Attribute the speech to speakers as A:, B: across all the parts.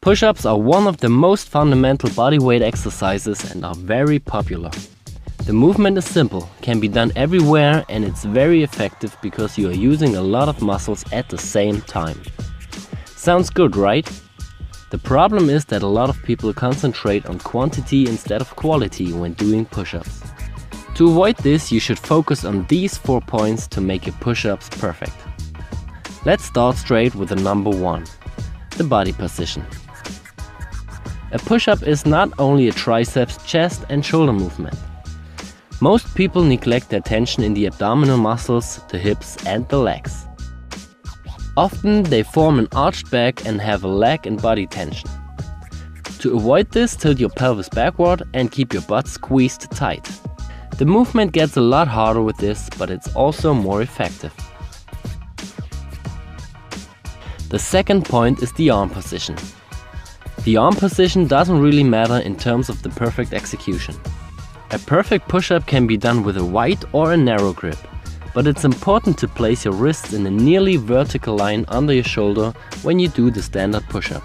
A: Push-ups are one of the most fundamental bodyweight exercises and are very popular. The movement is simple, can be done everywhere, and it's very effective because you are using a lot of muscles at the same time. Sounds good, right? The problem is that a lot of people concentrate on quantity instead of quality when doing push-ups. To avoid this, you should focus on these 4 points to make your push-ups perfect. Let's start straight with the number 1, the body position. A push-up is not only a triceps, chest and shoulder movement. Most people neglect their tension in the abdominal muscles, the hips and the legs. Often they form an arched back and have a leg and body tension. To avoid this, tilt your pelvis backward and keep your butt squeezed tight. The movement gets a lot harder with this, but it's also more effective. The second point is the arm position. The arm position doesn't really matter in terms of the perfect execution. A perfect push-up can be done with a wide or a narrow grip, but it's important to place your wrists in a nearly vertical line under your shoulder when you do the standard push-up.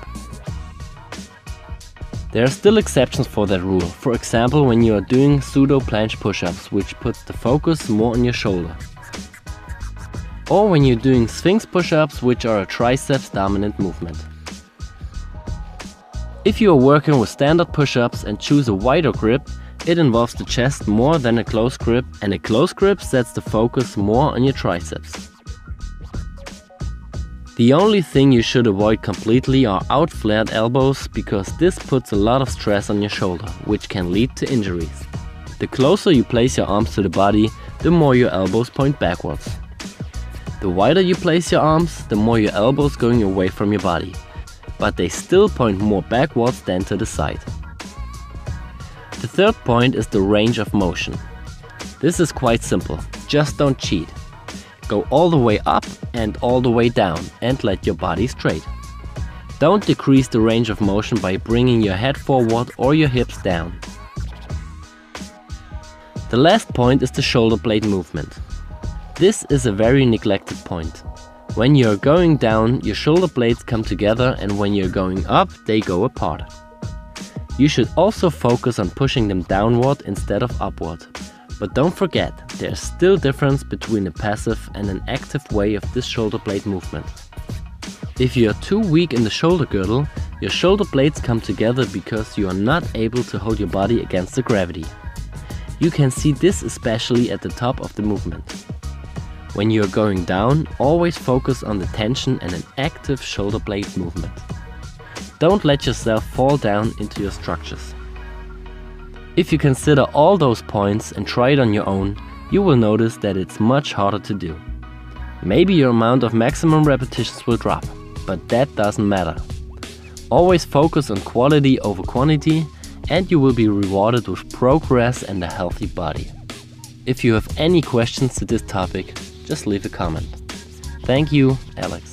A: There are still exceptions for that rule, for example when you are doing pseudo planche push-ups, which puts the focus more on your shoulder. Or when you're doing sphinx push-ups, which are a triceps dominant movement. If you are working with standard push-ups and choose a wider grip, it involves the chest more than a close grip, and a close grip sets the focus more on your triceps. The only thing you should avoid completely are out-flared elbows, because this puts a lot of stress on your shoulder, which can lead to injuries. The closer you place your arms to the body, the more your elbows point backwards. The wider you place your arms, the more your elbows going away from your body, but they still point more backwards than to the side. The third point is the range of motion. This is quite simple, just don't cheat. Go all the way up and all the way down and let your body straight. Don't decrease the range of motion by bringing your head forward or your hips down. The last point is the shoulder blade movement. This is a very neglected point. When you're going down, your shoulder blades come together, and when you're going up, they go apart. You should also focus on pushing them downward instead of upward. But don't forget, there's still difference between a passive and an active way of this shoulder blade movement. If you are too weak in the shoulder girdle, your shoulder blades come together because you are not able to hold your body against the gravity. You can see this especially at the top of the movement. When you are going down, always focus on the tension and an active shoulder blade movement. Don't let yourself fall down into your structures. If you consider all those points and try it on your own, you will notice that it's much harder to do. Maybe your amount of maximum repetitions will drop, but that doesn't matter. Always focus on quality over quantity, and you will be rewarded with progress and a healthy body. If you have any questions to this topic, just leave a comment. Thank you, Alex.